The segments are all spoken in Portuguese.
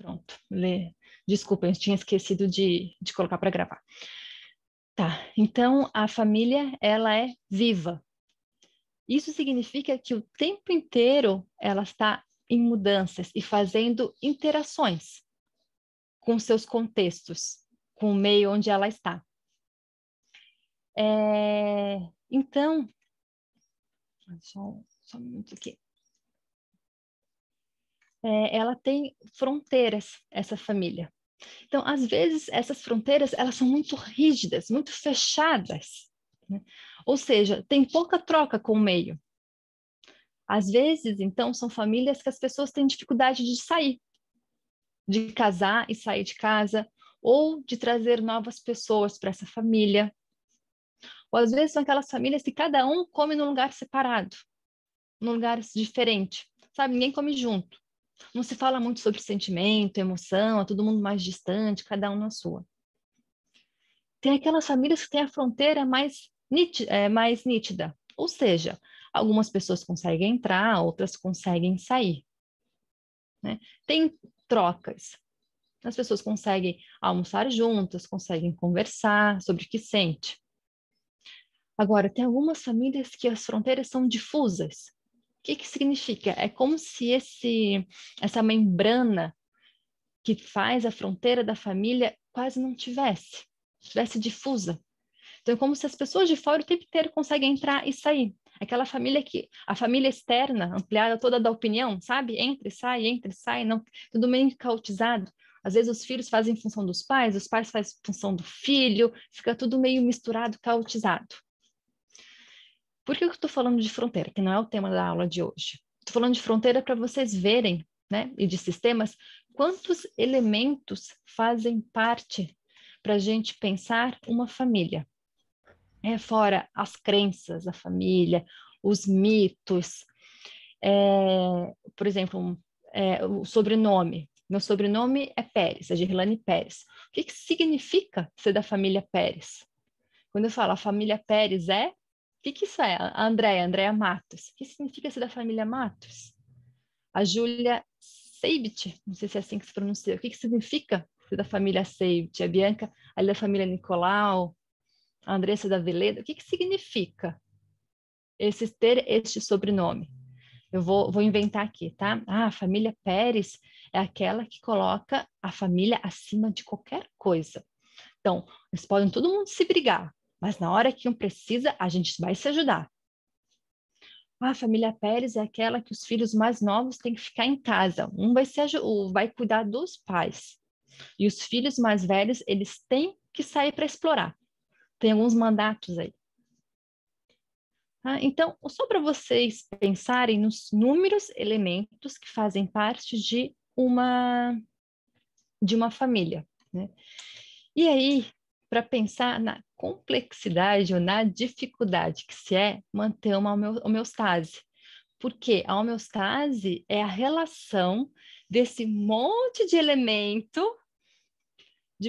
Pronto. Desculpa, eu tinha esquecido de colocar para gravar. Tá, então a família, ela é viva. Isso significa que o tempo inteiro ela está em mudanças e fazendo interações com seus contextos, com o meio onde ela está. Então, só um minuto aqui. Ela tem fronteiras, essa família. Então, às vezes, essas fronteiras, elas são muito rígidas, muito fechadas, né? Ou seja, tem pouca troca com o meio. Às vezes, então, são famílias que as pessoas têm dificuldade de sair, de casar e sair de casa, ou de trazer novas pessoas para essa família. Ou às vezes são aquelas famílias que cada um come num lugar separado, num lugar diferente, sabe? Ninguém come junto. Não se fala muito sobre sentimento, emoção, é todo mundo mais distante, cada um na sua. Tem aquelas famílias que têm a fronteira mais nítida, ou seja, algumas pessoas conseguem entrar, outras conseguem sair, né? Tem trocas. As pessoas conseguem almoçar juntas, conseguem conversar sobre o que sente. Agora, tem algumas famílias que as fronteiras são difusas. O que que significa? É como se essa membrana que faz a fronteira da família quase não estivesse difusa. Então, é como se as pessoas de fora o tempo inteiro conseguem entrar e sair. Aquela família a família externa, ampliada toda da opinião, sabe? Entra e sai, não, tudo meio caotizado. Às vezes os filhos fazem função dos pais, os pais fazem função do filho, fica tudo meio misturado, caotizado. Por que eu estou falando de fronteira? Que não é o tema da aula de hoje. Estou falando de fronteira para vocês verem, né? E de sistemas, quantos elementos fazem parte para a gente pensar uma família. Fora as crenças da família, os mitos, por exemplo, o sobrenome. Meu sobrenome é Pérez, é Gerlane Pérez. O que significa ser da família Pérez? Quando eu falo a família Pérez o que isso é? A Andréa Matos. O que significa ser da família Matos? A Júlia Seibit, não sei se é assim que se pronuncia. O que significa ser da família Seibit? A Bianca, ali da família Nicolau, a Andressa da Veleda. O que significa ter este sobrenome? Eu vou inventar aqui, tá? A família Pérez é aquela que coloca a família acima de qualquer coisa. Então, eles podem todo mundo se brigar, mas na hora que um precisa, a gente vai se ajudar. A família Pérez é aquela que os filhos mais novos têm que ficar em casa. Um vai cuidar dos pais. E os filhos mais velhos, eles têm que sair para explorar. Tem alguns mandatos aí. Então, só para vocês pensarem nos números elementos que fazem parte de uma família, né? E aí, para pensar na complexidade ou na dificuldade que se é manter uma homeostase. Porque a homeostase é a relação desse monte de elemento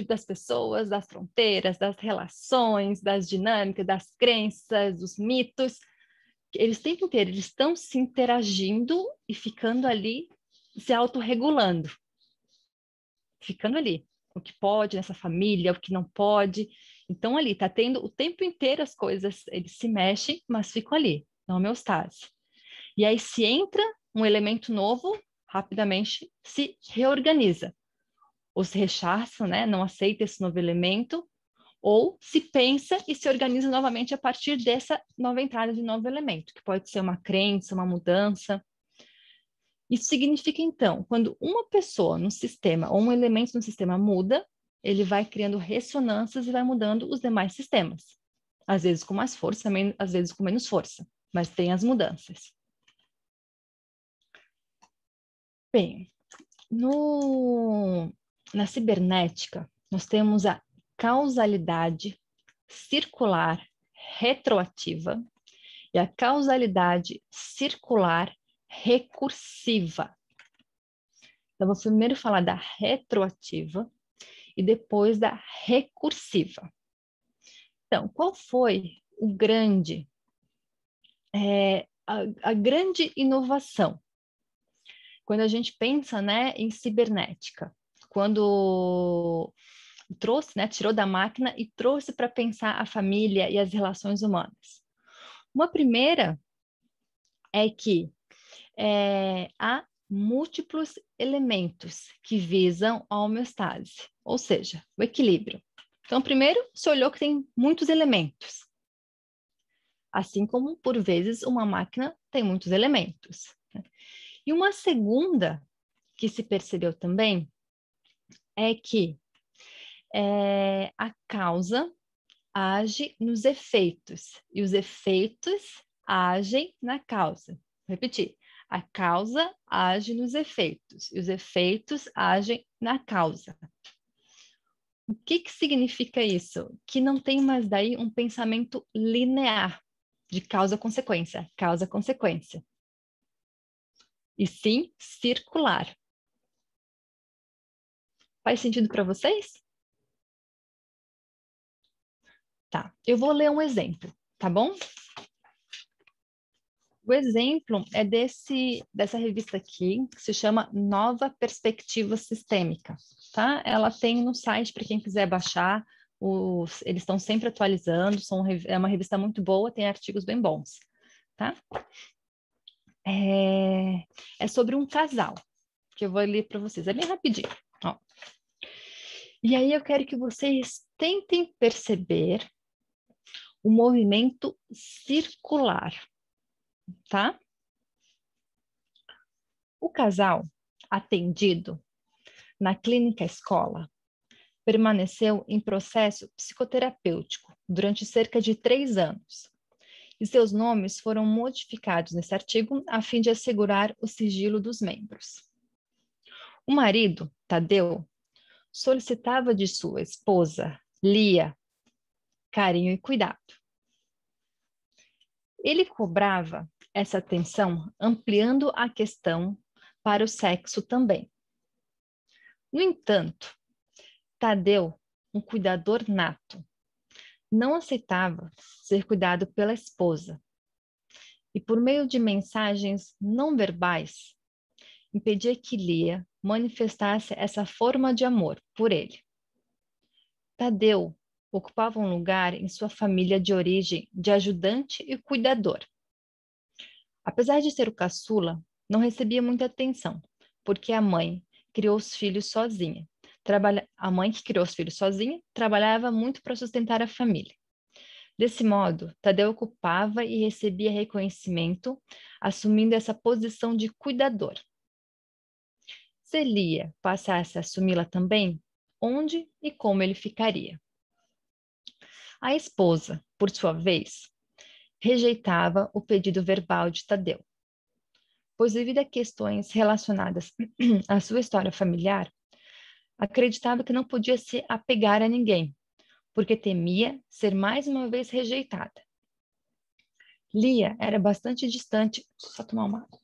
das pessoas, das fronteiras, das relações, das dinâmicas, das crenças, dos mitos. Eles o tempo inteiro eles estão se interagindo e ficando ali, se autorregulando. Ficando ali. O que pode nessa família, o que não pode. Então, ali, está tendo o tempo inteiro as coisas, eles se mexem, mas ficam ali, na homeostase. E aí, se entra um elemento novo, rapidamente se reorganiza. Ou se rechaça, né? Não aceita esse novo elemento, ou se pensa e se organiza novamente a partir dessa nova entrada de novo elemento, que pode ser uma crença, uma mudança. Isso significa, então, quando uma pessoa no sistema ou um elemento no sistema muda, ele vai criando ressonâncias e vai mudando os demais sistemas. Às vezes com mais força, às vezes com menos força, mas tem as mudanças. Bem, na cibernética, nós temos a causalidade circular retroativa e a causalidade circular recursiva. Então, vou primeiro falar da retroativa e depois da recursiva. Então, qual foi a grande inovação? Quando a gente pensa, né, em cibernética, quando trouxe, né, tirou da máquina e trouxe para pensar a família e as relações humanas. Uma primeira é que há múltiplos elementos que visam a homeostase, ou seja, o equilíbrio. Então, primeiro, se olhou que tem muitos elementos, assim como, por vezes, uma máquina tem muitos elementos. E uma segunda que se percebeu também é que a causa age nos efeitos e os efeitos agem na causa. Vou repetir. A causa age nos efeitos e os efeitos agem na causa. O que significa isso? Que não tem mais daí um pensamento linear de causa-consequência, causa-consequência. E sim circular. Faz sentido para vocês? Tá, eu vou ler um exemplo, tá bom? O exemplo é dessa revista aqui, que se chama Nova Perspectiva Sistêmica, tá? Ela tem no site para quem quiser baixar, eles estão sempre atualizando, é uma revista muito boa, tem artigos bem bons, tá? É sobre um casal, que eu vou ler para vocês, é bem rapidinho, ó. E aí eu quero que vocês tentem perceber o movimento circular, tá? O casal atendido na clínica escola permaneceu em processo psicoterapêutico durante cerca de 3 anos. E seus nomes foram modificados nesse artigo a fim de assegurar o sigilo dos membros. O marido, Tadeu, solicitava de sua esposa, Lia, carinho e cuidado. Ele cobrava essa atenção ampliando a questão para o sexo também. No entanto, Tadeu, um cuidador nato, não aceitava ser cuidado pela esposa e, por meio de mensagens não verbais, impedia que Lia manifestasse essa forma de amor por ele. Tadeu ocupava um lugar em sua família de origem de ajudante e cuidador. Apesar de ser o caçula, não recebia muita atenção, porque a mãe criou os filhos sozinha. A mãe que criou os filhos sozinha trabalhava muito para sustentar a família. Desse modo, Tadeu ocupava e recebia reconhecimento, assumindo essa posição de cuidador. Se Lia passasse a assumi-la também, onde e como ele ficaria? A esposa, por sua vez, rejeitava o pedido verbal de Tadeu, pois devido a questões relacionadas à sua história familiar, acreditava que não podia se apegar a ninguém, porque temia ser mais uma vez rejeitada. Lia era bastante distante. Deixa eu só tomar uma água.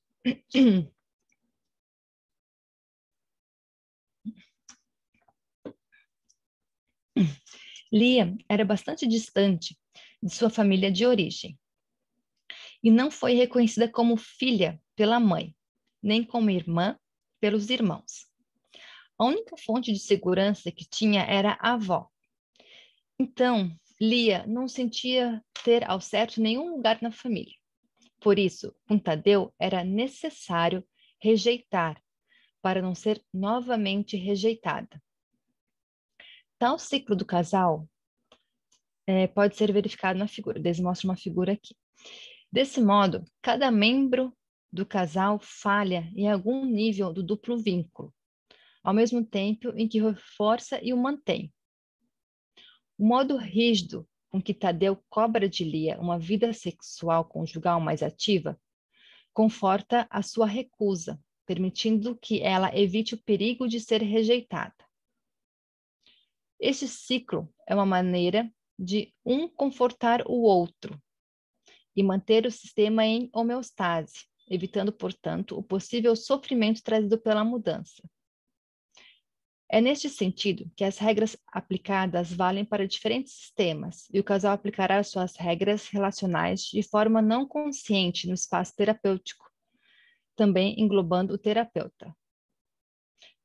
Lia era bastante distante de sua família de origem e não foi reconhecida como filha pela mãe, nem como irmã pelos irmãos. A única fonte de segurança que tinha era a avó. Então, Lia não sentia ter ao certo nenhum lugar na família. Por isso, com Tadeu era necessário rejeitar, para não ser novamente rejeitada. Tal ciclo do casal pode ser verificado na figura. Eles mostram uma figura aqui. Desse modo, cada membro do casal falha em algum nível do duplo vínculo, ao mesmo tempo em que reforça e o mantém. O modo rígido com que Tadeu cobra de Lia uma vida sexual conjugal mais ativa conforta a sua recusa, permitindo que ela evite o perigo de ser rejeitada. Este ciclo é uma maneira de um confortar o outro e manter o sistema em homeostase, evitando, portanto, o possível sofrimento trazido pela mudança. É neste sentido que as regras aplicadas valem para diferentes sistemas e o casal aplicará suas regras relacionais de forma não consciente no espaço terapêutico, também englobando o terapeuta.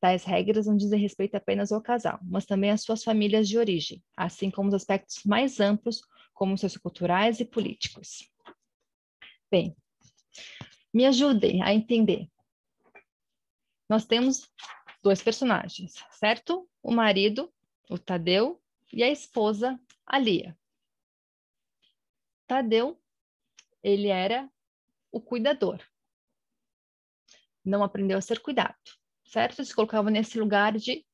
Tais regras não dizem respeito apenas ao casal, mas também às suas famílias de origem, assim como os aspectos mais amplos, como socioculturais e políticos. Bem, me ajudem a entender. Nós temos dois personagens, certo? O marido, o Tadeu, e a esposa, a Lia. Tadeu, ele era o cuidador. Não aprendeu a ser cuidado, certo? Se colocava nesse lugar de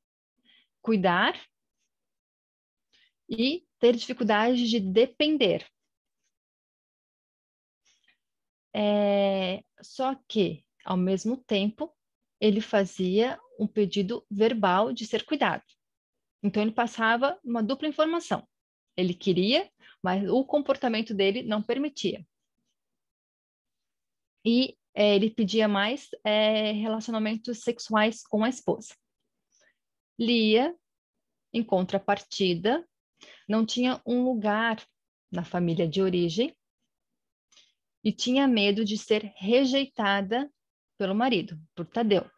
cuidar e ter dificuldade de depender. Só que, ao mesmo tempo, ele fazia um pedido verbal de ser cuidado. Então, ele passava uma dupla informação. Ele queria, mas o comportamento dele não permitia. E ele pedia mais relacionamentos sexuais com a esposa. Lia, em contrapartida, não tinha um lugar na família de origem e tinha medo de ser rejeitada pelo marido, por Tadeu.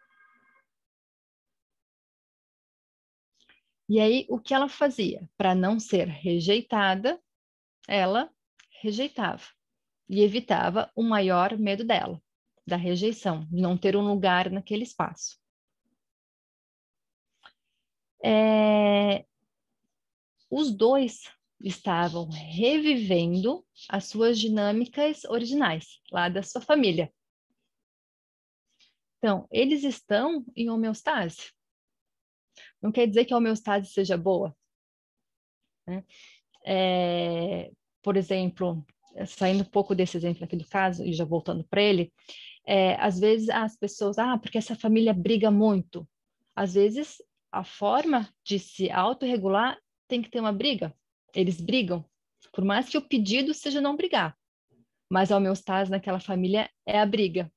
E aí, o que ela fazia? Para não ser rejeitada, ela rejeitava e evitava o maior medo dela, da rejeição, de não ter um lugar naquele espaço. Os dois estavam revivendo as suas dinâmicas originais, lá da sua família. Então, eles estão em homeostase. Não quer dizer que a homeostase seja boa, né? Por exemplo, saindo um pouco desse exemplo aqui do caso e já voltando para ele, às vezes as pessoas, porque essa família briga muito. Às vezes, a forma de se autorregular tem que ter uma briga. Eles brigam, por mais que o pedido seja não brigar. Mas a homeostase naquela família é a briga,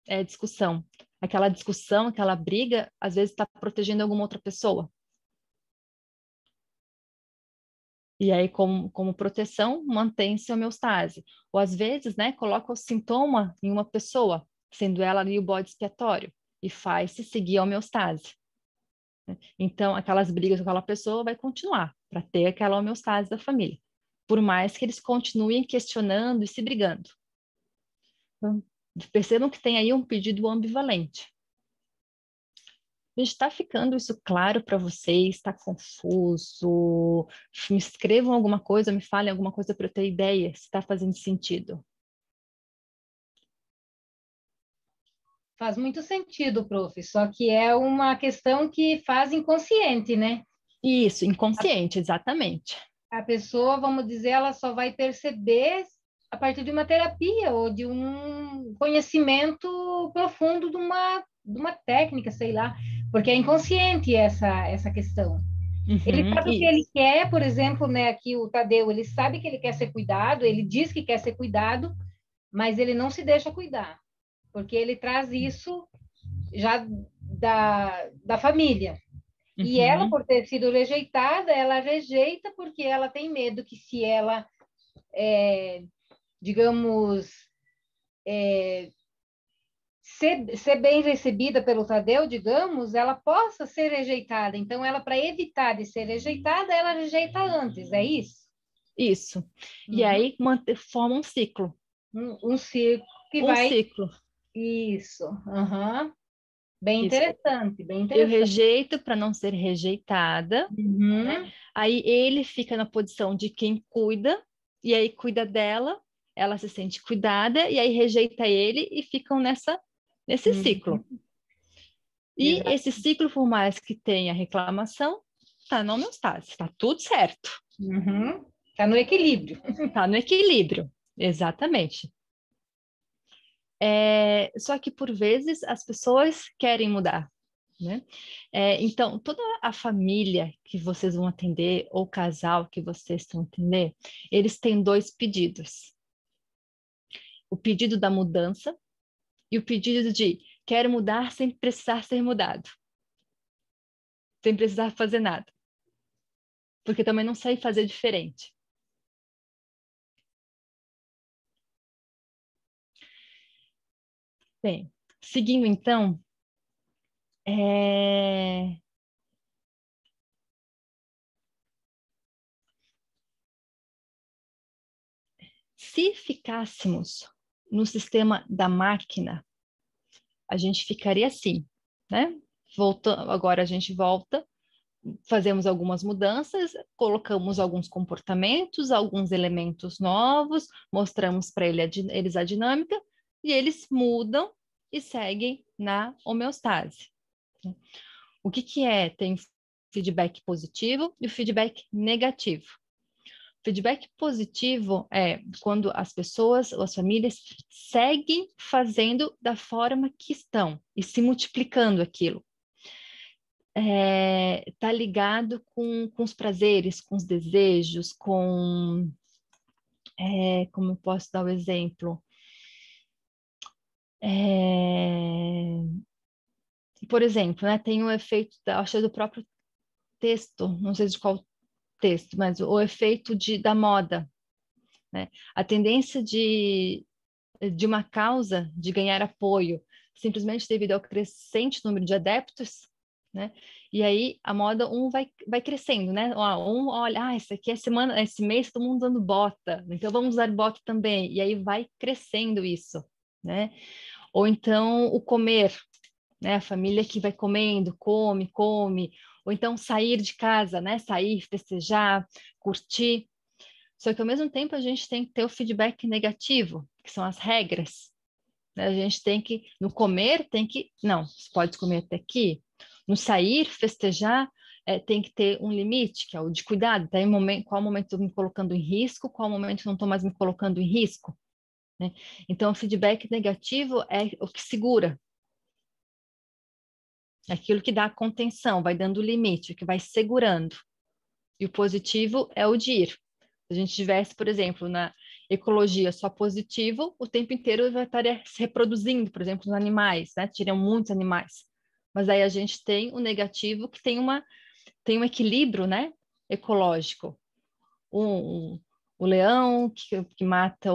é a discussão. Aquela discussão, aquela briga, às vezes está protegendo alguma outra pessoa. E aí, como proteção, mantém-se a homeostase. Ou às vezes, né, coloca o sintoma em uma pessoa, sendo ela ali o bode expiatório, e faz-se seguir a homeostase. Então, aquelas brigas com aquela pessoa vai continuar, para ter aquela homeostase da família. Por mais que eles continuem questionando e se brigando. Então, percebam que tem aí um pedido ambivalente. Está ficando isso claro para vocês? Está confuso? Me escrevam alguma coisa, me falem alguma coisa para eu ter ideia se está fazendo sentido. Faz muito sentido, prof. Só que é uma questão que faz inconsciente, né? Isso, inconsciente, exatamente. A pessoa, vamos dizer, ela só vai perceber a partir de uma terapia ou de um conhecimento profundo de uma técnica, sei lá, porque é inconsciente essa questão. Ele Uhum, sabe o que ele isso. quer, por exemplo, né, aqui o Tadeu, ele sabe que ele quer ser cuidado, ele diz que quer ser cuidado, mas ele não se deixa cuidar, porque ele traz isso já da família. E ela, Uhum, por ter sido rejeitada, ela rejeita porque ela tem medo que se ela, digamos, ser bem recebida pelo Tadeu, digamos, ela possa ser rejeitada. Então, ela, para evitar de ser rejeitada, ela rejeita antes, é isso? isso. E Uhum. aí forma um ciclo. Um círculo que Um vai. ciclo. Isso. Uhum. Bem Isso. interessante, bem Eu interessante. rejeito para não ser rejeitada, né? Uhum. Aí ele fica na posição de quem cuida, e aí cuida dela, ela se sente cuidada, e aí rejeita ele e ficam nesse ciclo. Uhum. E Exato. esse ciclo, por mais que tenha reclamação, tá na homeostase, está tudo certo, Uhum. Tá no equilíbrio. está no equilíbrio, exatamente. Só que por vezes as pessoas querem mudar, né? Então, toda a família que vocês vão atender, ou casal que vocês vão atender, eles têm dois pedidos. O pedido da mudança e o pedido de quero mudar sem precisar ser mudado, sem precisar fazer nada, porque também não sei fazer diferente. Bem, seguindo então, É... Se ficássemos no sistema da máquina, a gente ficaria assim, né? Agora a gente volta, fazemos algumas mudanças, colocamos alguns comportamentos, alguns elementos novos, mostramos para eles a dinâmica e eles mudam e seguem na homeostase. O que que é? Tem feedback positivo e o feedback negativo. Feedback positivo é quando as pessoas ou as famílias seguem fazendo da forma que estão e se multiplicando aquilo. Tá ligado com os prazeres, com os desejos, como eu posso dar o exemplo? Por exemplo, né, tem o efeito, acho do próprio texto, não sei de qual texto, mas o efeito da moda, né? A tendência de uma causa de ganhar apoio, simplesmente devido ao crescente número de adeptos, né? E aí a moda vai crescendo, né? Olha, esse aqui é semana, esse mês todo mundo usando bota, então vamos usar bota também. E aí vai crescendo isso, né? Ou então o comer, né? A família que vai comendo, come, come. Ou então sair de casa, né? Sair, festejar, curtir. Só que ao mesmo tempo a gente tem que ter o feedback negativo, que são as regras. Né? A gente tem que, no comer, não, você pode comer até aqui. No sair, festejar, tem que ter um limite, que é o de cuidado. Tá? Qual momento estou me colocando em risco, qual momento não estou mais me colocando em risco. Né? Então, o feedback negativo é o que segura. É aquilo que dá contenção, vai dando limite, que vai segurando. E o positivo é o de ir. Se a gente tivesse, por exemplo, na ecologia só positivo, o tempo inteiro vai estar se reproduzindo, por exemplo, nos animais, né? Teriam muitos animais. Mas aí a gente tem o negativo que tem um equilíbrio, né? Ecológico. O leão que mata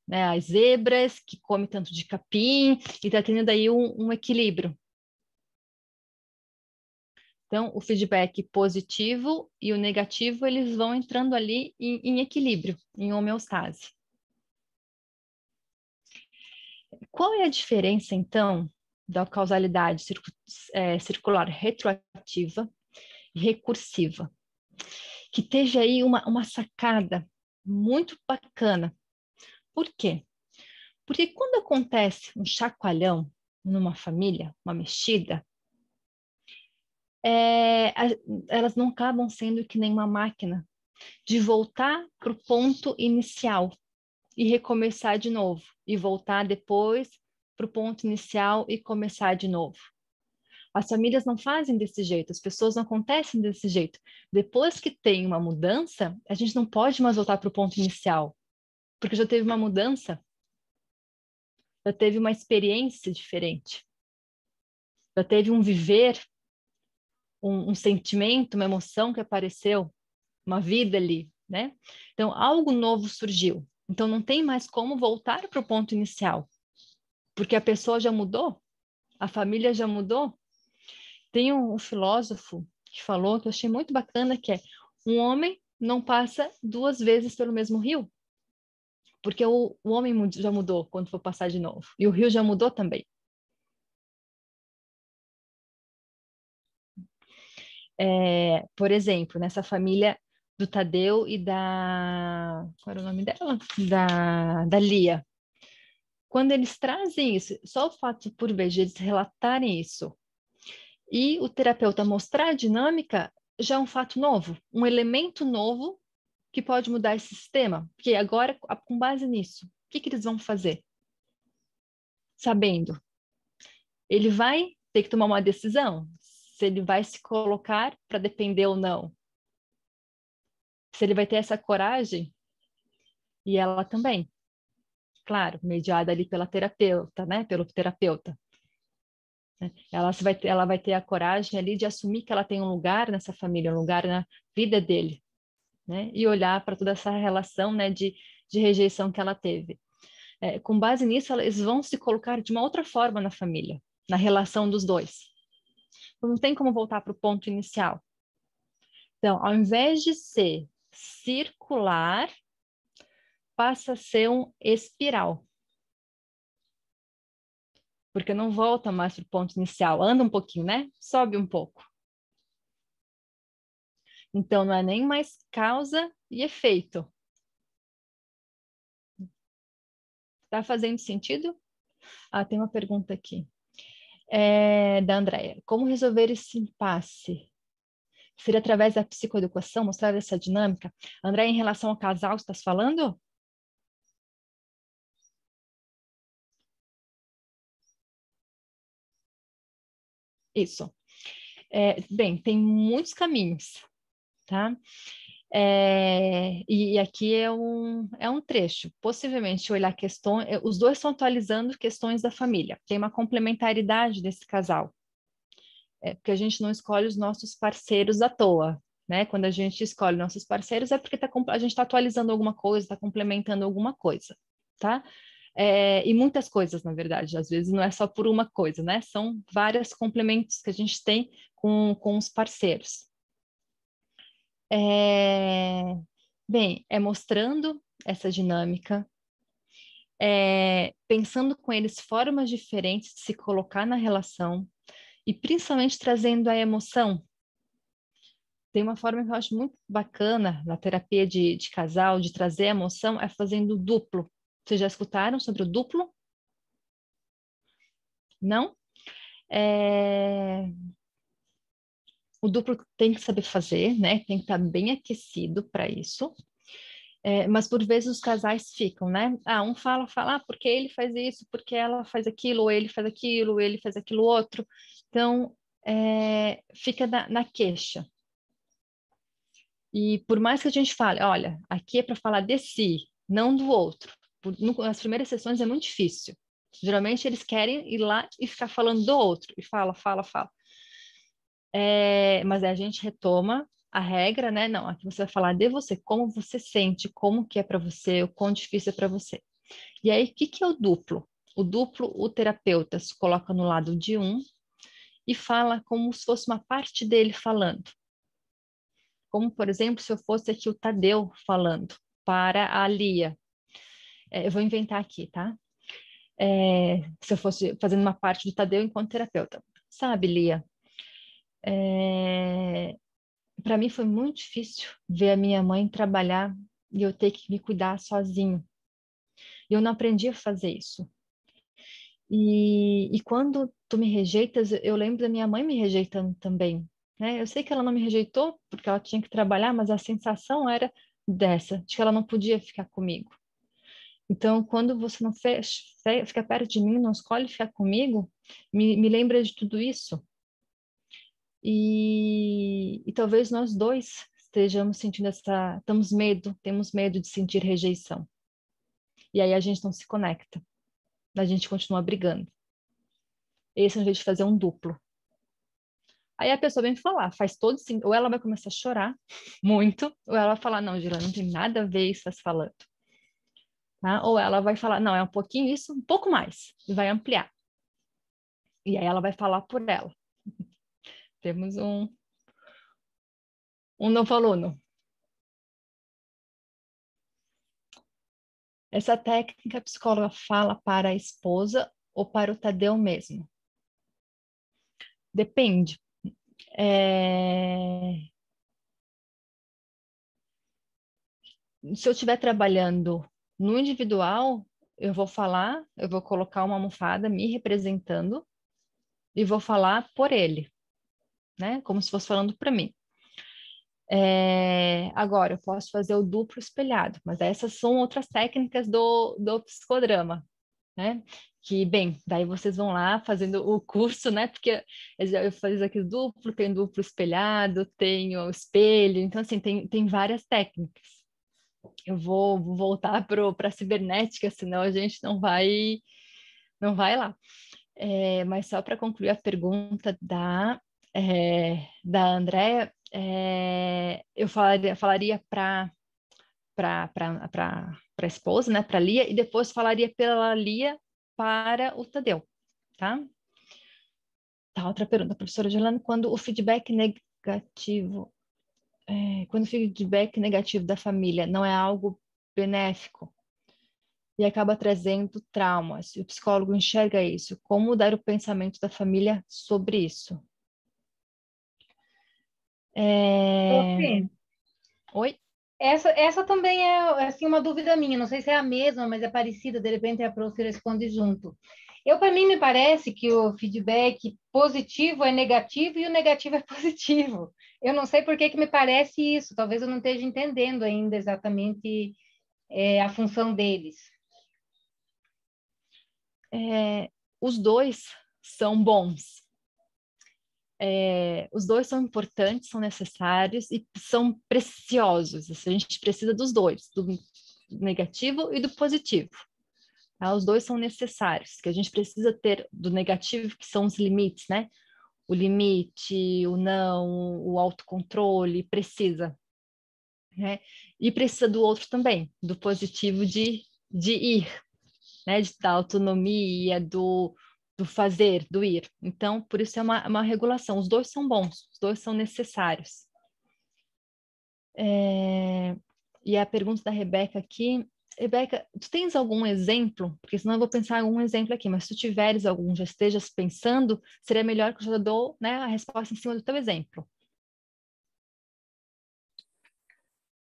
né, as zebras, que come tanto de capim, e está tendo daí um equilíbrio. Então, o feedback positivo e o negativo, eles vão entrando ali em equilíbrio, em homeostase. Qual é a diferença, então, da causalidade circular retroativa e recursiva? Que teve aí uma sacada muito bacana. Por quê? Porque quando acontece um chacoalhão numa família, uma mexida, elas não acabam sendo que nem uma máquina de voltar para o ponto inicial e recomeçar de novo, e voltar depois para o ponto inicial e começar de novo. As famílias não fazem desse jeito, as pessoas não acontecem desse jeito. Depois que tem uma mudança, a gente não pode mais voltar para o ponto inicial, porque já teve uma mudança, já teve uma experiência diferente, já teve um viver, um sentimento, uma emoção que apareceu, uma vida ali, né? Então, algo novo surgiu. Então, não tem mais como voltar para o ponto inicial, porque a pessoa já mudou, a família já mudou. Tem um filósofo que falou, que eu achei muito bacana, que é: um homem não passa duas vezes pelo mesmo rio, porque o homem já mudou quando for passar de novo, e o rio já mudou também. Por exemplo, nessa família do Tadeu e da... Qual era o nome dela? Da Lia. Quando eles trazem isso, só o fato, por vez de eles relatarem isso, e o terapeuta mostrar a dinâmica, já é um fato novo, um elemento novo que pode mudar esse sistema. Porque agora, com base nisso, o que eles vão fazer? Sabendo, ele vai ter que tomar uma decisão, se ele vai se colocar para depender ou não. Se ele vai ter essa coragem, e ela também. Claro, mediada ali pela terapeuta, né? Pelo terapeuta. Ela vai ter a coragem ali de assumir que ela tem um lugar nessa família, um lugar na vida dele, né? E olhar para toda essa relação, né, de rejeição que ela teve. Com base nisso, eles vão se colocar de uma outra forma na família, na relação dos dois. Não tem como voltar para o ponto inicial. Então, ao invés de ser circular, passa a ser um espiral. Porque não volta mais para o ponto inicial. Anda um pouquinho, né? Sobe um pouco. Então, não é nem mais causa e efeito. Tá fazendo sentido? Ah, tem uma pergunta aqui. Da Andréia. Como resolver esse impasse? Seria através da psicoeducação, mostrar essa dinâmica? Andréia, em relação ao casal, você está falando? Isso. Bem, tem muitos caminhos, tá? E aqui é um trecho. Possivelmente olhar questões, os dois estão atualizando questões da família. Tem uma complementaridade desse casal. Porque a gente não escolhe os nossos parceiros à toa, né? Quando a gente escolhe nossos parceiros é porque a gente está atualizando alguma coisa, está complementando alguma coisa, tá? E muitas coisas, na verdade, às vezes não é só por uma coisa, né? São vários complementos que a gente tem com os parceiros. Bem, mostrando essa dinâmica, pensando com eles formas diferentes de se colocar na relação e principalmente trazendo a emoção. Tem uma forma que eu acho muito bacana na terapia de casal, de trazer a emoção, é fazendo duplo. Vocês já escutaram sobre o duplo? Não? O duplo tem que saber fazer, né? Tem que estar bem aquecido para isso. Mas por vezes os casais ficam, né? Um fala, porque ele faz isso, porque ela faz aquilo, ou ele faz aquilo, ou ele faz aquilo outro. Então, fica na queixa. E por mais que a gente fale, olha, aqui é para falar de si, não do outro. Nas primeiras sessões é muito difícil. Geralmente eles querem ir lá e ficar falando do outro, e fala. Mas aí a gente retoma a regra, né? Não, aqui você vai falar de você, como você sente, como que é para você, o quão difícil é para você. E aí, o que é o duplo? O duplo, o terapeuta se coloca no lado de um e fala como se fosse uma parte dele falando. Como, por exemplo, se eu fosse aqui o Tadeu falando para a Lia. Eu vou inventar aqui, tá? Se eu fosse fazendo uma parte do Tadeu enquanto terapeuta. Sabe, Lia, para mim foi muito difícil ver a minha mãe trabalhar e eu ter que me cuidar sozinho. E eu não aprendi a fazer isso. E quando tu me rejeitas, eu lembro da minha mãe me rejeitando também, né? Eu sei que ela não me rejeitou porque ela tinha que trabalhar, mas a sensação era dessa, de que ela não podia ficar comigo. Então, quando você não fica perto de mim, não escolhe ficar comigo, me lembra de tudo isso. E talvez nós dois estejamos sentindo temos medo de sentir rejeição. E aí a gente não se conecta, a gente continua brigando. Esse é um jeito de fazer um duplo. Aí a pessoa vem falar, faz todo sentido, ou ela vai começar a chorar muito, ou ela vai falar, não, Gila, não tem nada a ver isso que você está falando. Tá? Ou ela vai falar, não, é um pouquinho isso, um pouco mais, e vai ampliar. E aí ela vai falar por ela. Temos um novo aluno. Essa técnica a psicóloga fala para a esposa ou para o Tadeu mesmo? Depende. Se eu estiver trabalhando no individual, eu vou colocar uma almofada me representando e vou falar por ele, né? Como se fosse falando para mim. Agora, eu posso fazer o duplo espelhado, mas essas são outras técnicas do psicodrama, né? Que, bem, daí vocês vão lá fazendo o curso, né? Porque eu fiz aqui o duplo, tem duplo espelhado, tem o espelho, então, assim, tem várias técnicas. Eu vou voltar para a cibernética, senão a gente não vai lá. Mas só para concluir a pergunta da Andréa, eu falaria para a esposa, né, para a Lia, e depois falaria pela Lia para o Tadeu, tá? Tá, outra pergunta, professora Gelane, quando o feedback negativo, quando o feedback negativo da família não é algo benéfico e acaba trazendo traumas, e o psicólogo enxerga isso, como mudar o pensamento da família sobre isso? Você. Oi? Essa também é assim, uma dúvida minha, não sei se é a mesma, mas é parecida, de repente a Pro se responde junto. Para mim, me parece que o feedback positivo é negativo e o negativo é positivo. Eu não sei por que que me parece isso, talvez eu não esteja entendendo ainda exatamente a função deles. Os dois são bons. Os dois são importantes, são necessários e são preciosos. A gente precisa dos dois, do negativo e do positivo. Tá? Os dois são necessários, que a gente precisa ter do negativo, que são os limites, né? O limite, o não, o autocontrole, precisa. Né? E precisa do outro também, do positivo de ir, né? Da autonomia, do fazer, do ir. Então, por isso é uma regulação. Os dois são bons, os dois são necessários. E a pergunta da Rebeca aqui, Rebeca, tu tens algum exemplo? Porque senão eu vou pensar em algum exemplo aqui, mas se tu tiveres algum, já estejas pensando, seria melhor que eu já dou, né, a resposta em cima do teu exemplo.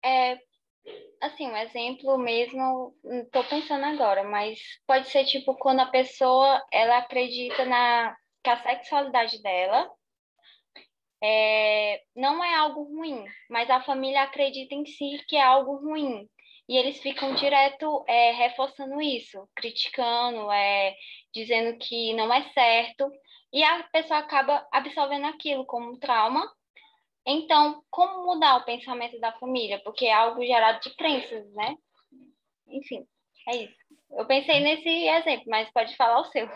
É, assim, um exemplo mesmo, estou pensando agora, mas pode ser tipo quando a pessoa ela acredita que a sexualidade dela não é algo ruim, mas a família acredita em si que é algo ruim. E eles ficam direto reforçando isso, criticando, dizendo que não é certo, e a pessoa acaba absorvendo aquilo como um trauma. Então, como mudar o pensamento da família? Porque é algo gerado de crenças, né? Enfim, é isso. Eu pensei nesse exemplo, mas pode falar o seu.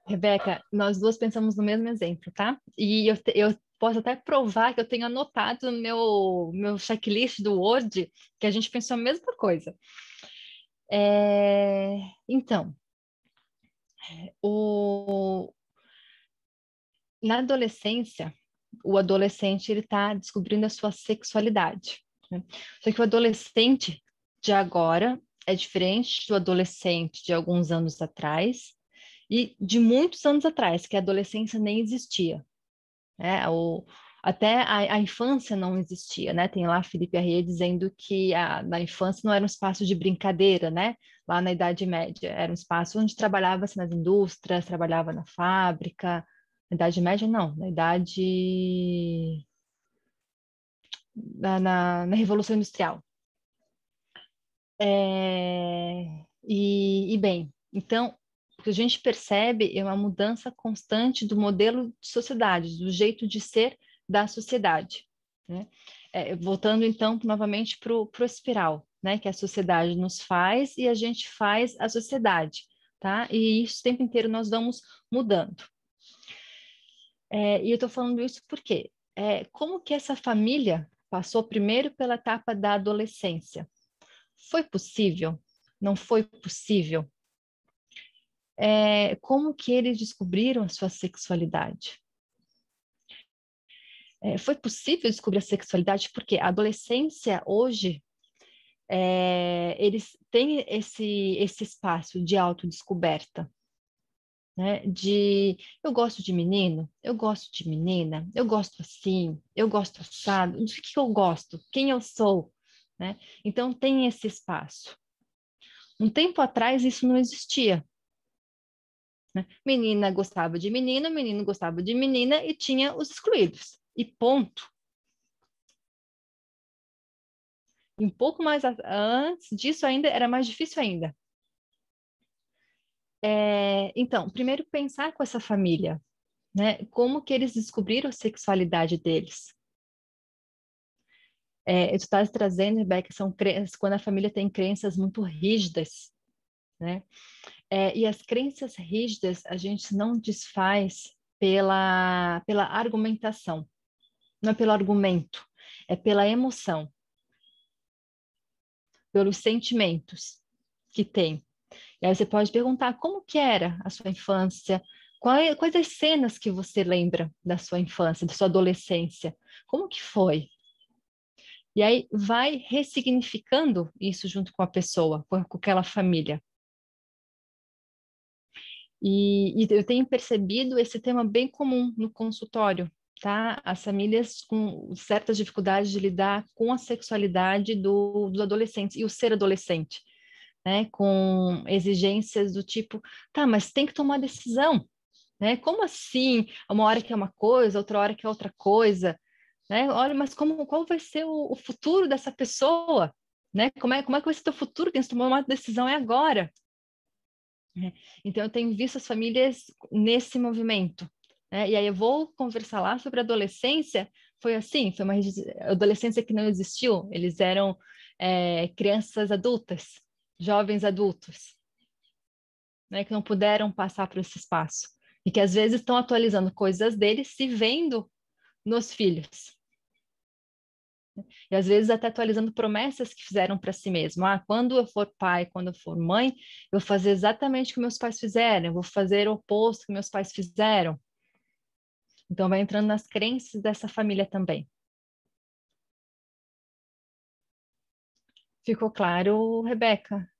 Rebeca, nós duas pensamos no mesmo exemplo, tá? E eu posso até provar que eu tenho anotado no meu checklist do Word que a gente pensou a mesma coisa. Então, o, na adolescência, o adolescente ele está descobrindo a sua sexualidade. Né? Só que o adolescente de agora é diferente do adolescente de alguns anos atrás e de muitos anos atrás, que a adolescência nem existia. Né? Até a infância não existia, né? Tem lá Felipe Arrê dizendo que na infância não era um espaço de brincadeira, né? Lá na Idade Média, era um espaço onde trabalhava-se nas indústrias, trabalhava na fábrica. Na Idade Média, não, na Idade... na Revolução Industrial. Bem, então, o que a gente percebe é uma mudança constante do modelo de sociedade, do jeito de ser da sociedade. Né? Voltando, então, novamente para o espiral, né? Que a sociedade nos faz e a gente faz a sociedade. Tá? E isso o tempo inteiro nós vamos mudando. E eu estou falando isso porque como que essa família passou primeiro pela etapa da adolescência? Foi possível? Não foi possível? Como que eles descobriram a sua sexualidade? Foi possível descobrir a sexualidade porque a adolescência hoje eles têm esse espaço de autodescoberta, né? De eu gosto de menino, eu gosto de menina, eu gosto assim, eu gosto assado, do que eu gosto, quem eu sou, né? Então tem esse espaço. Um tempo atrás isso não existia. Né? Menina gostava de menino, menino gostava de menina e tinha os excluídos. E ponto. E um pouco mais antes disso ainda era mais difícil ainda. Então, primeiro pensar com essa família, né? Como que eles descobriram a sexualidade deles? Tu estás trazendo, Rebeca, são crenças, quando a família tem crenças muito rígidas, né? E as crenças rígidas a gente não desfaz pela argumentação, não é pelo argumento, é pela emoção, pelos sentimentos que tem. E aí você pode perguntar como que era a sua infância, Quais as cenas que você lembra da sua infância, da sua adolescência? Como que foi? E aí vai ressignificando isso junto com a pessoa, com aquela família. E eu tenho percebido esse tema bem comum no consultório, tá? As famílias com certas dificuldades de lidar com a sexualidade dos adolescentes e o ser adolescente, né? Com exigências do tipo, tá, mas tem que tomar decisão, né? Como assim? Uma hora que é uma coisa, outra hora que é outra coisa, né? Olha, mas qual vai ser o futuro dessa pessoa, né? Como é que vai ser o teu futuro? Tem que tomar uma decisão é agora. Né? Então, eu tenho visto as famílias nesse movimento. Né? E aí eu vou conversar lá sobre a adolescência. Foi assim, foi uma adolescência que não existiu. Eles eram crianças adultas, jovens adultos, né? Que não puderam passar por esse espaço. E que às vezes estão atualizando coisas deles, se vendo nos filhos. E às vezes até atualizando promessas que fizeram para si mesmo. Ah, quando eu for pai, quando eu for mãe, eu vou fazer exatamente o que meus pais fizeram, eu vou fazer o oposto que meus pais fizeram. Então vai entrando nas crenças dessa família também. Ficou claro, Rebeca?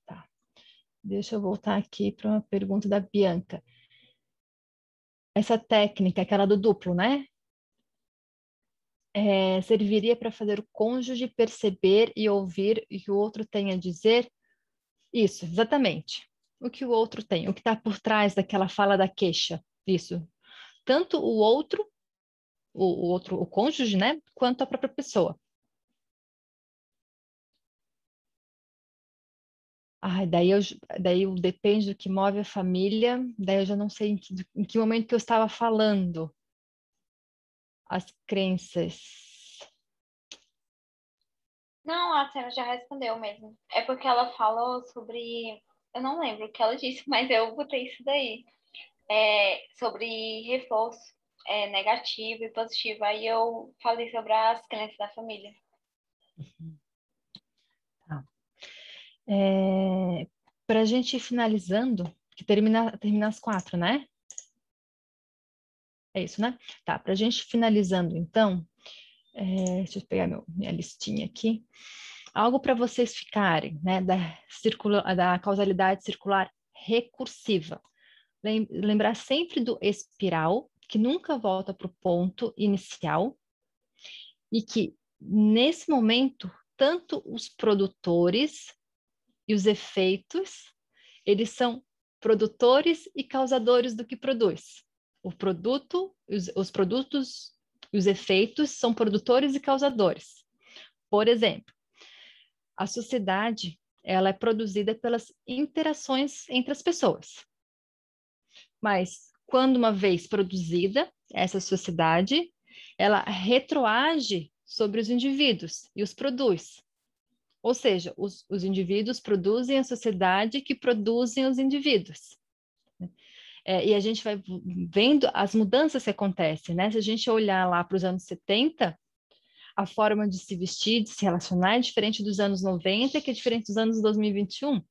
Tá. Deixa eu voltar aqui para uma pergunta da Bianca. Essa técnica, aquela do duplo, né? Serviria para fazer o cônjuge perceber e ouvir o que o outro tem a dizer? Isso, exatamente. O que o outro tem, o que está por trás daquela fala da queixa. Isso. Tanto o outro, o cônjuge, né? Quanto a própria pessoa. Daí depende do que move a família, daí eu já não sei em que momento que eu estava falando. As crenças. Não, a Sena já respondeu mesmo. É porque ela falou sobre. Eu não lembro o que ela disse, mas eu botei isso daí. Sobre reforço negativo e positivo. Aí eu falei sobre as crenças da família. Tá. Para a gente ir finalizando, que termina às 4, né? É isso, né? Tá, para a gente finalizando, então, deixa eu pegar minha listinha aqui. Algo para vocês ficarem, né? Da causalidade circular recursiva. Lembrar sempre do espiral, que nunca volta para o ponto inicial, e que, nesse momento, tanto os produtores e os efeitos, eles são produtores e causadores do que produz. O produto, os produtos e os efeitos são produtores e causadores. Por exemplo, a sociedade, ela é produzida pelas interações entre as pessoas. Mas, quando uma vez produzida, essa sociedade, ela retroage sobre os indivíduos e os produz. Ou seja, os indivíduos produzem a sociedade que produzem os indivíduos. E a gente vai vendo as mudanças que acontecem, né? Se a gente olhar lá para os anos 70, a forma de se vestir, de se relacionar é diferente dos anos 90, que é diferente dos anos 2021.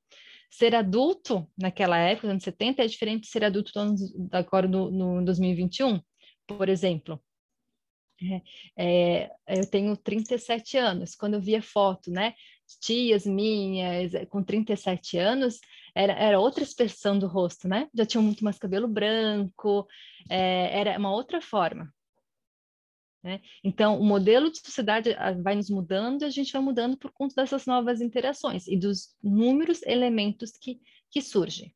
Ser adulto naquela época, nos anos 70, é diferente de ser adulto agora no 2021, por exemplo. Eu tenho 37 anos. Quando eu via foto, né? Tias minhas com 37 anos, era outra expressão do rosto, né? Já tinham muito mais cabelo branco, era uma outra forma. Né? Então, o modelo de sociedade vai nos mudando e a gente vai mudando por conta dessas novas interações e dos inúmeros elementos que surgem.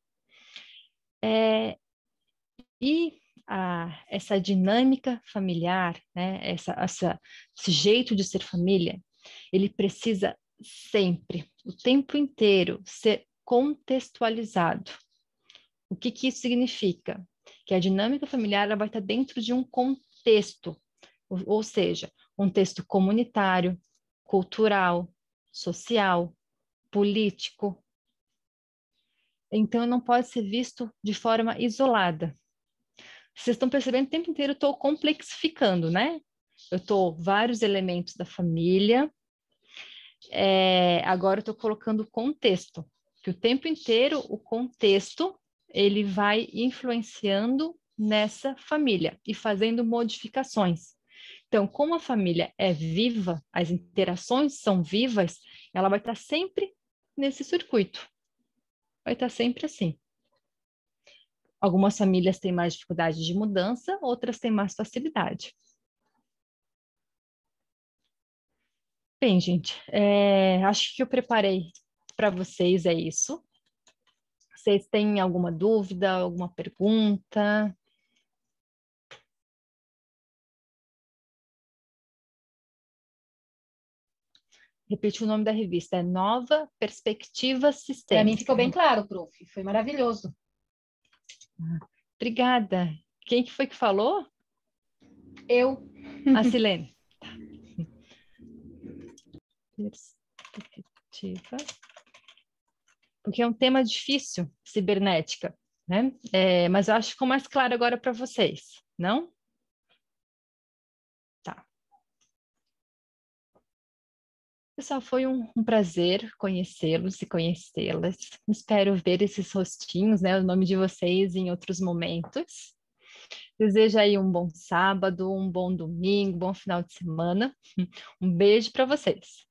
Essa dinâmica familiar, né? Esse jeito de ser família, ele precisa sempre, o tempo inteiro, ser contextualizado. O que isso significa? Que a dinâmica familiar ela vai estar dentro de um contexto, ou seja, contexto comunitário, cultural, social, político. Então, não pode ser visto de forma isolada. Vocês estão percebendo o tempo inteiro eu estou complexificando, né? eu estou vários elementos da família, agora eu estou colocando contexto, que o tempo inteiro o contexto ele vai influenciando nessa família e fazendo modificações. Então, como a família é viva, as interações são vivas, ela vai estar sempre nesse circuito. Vai estar sempre assim. Algumas famílias têm mais dificuldade de mudança, outras têm mais facilidade. Bem, gente, acho que eu preparei para vocês é isso. Vocês têm alguma dúvida, alguma pergunta? Repetir o nome da revista, é Nova Perspectiva Sistêmica. Para mim ficou bem claro, prof. Foi maravilhoso. Obrigada. Quem que foi que falou? Eu. A Silene. Perspectiva. Porque é um tema difícil, cibernética, né? Mas eu acho que ficou mais claro agora para vocês, não? Tá. Pessoal, foi um prazer conhecê-los e conhecê-las. Espero ver esses rostinhos, né? O nome de vocês em outros momentos. Desejo aí um bom sábado, um bom domingo, bom final de semana. Um beijo para vocês.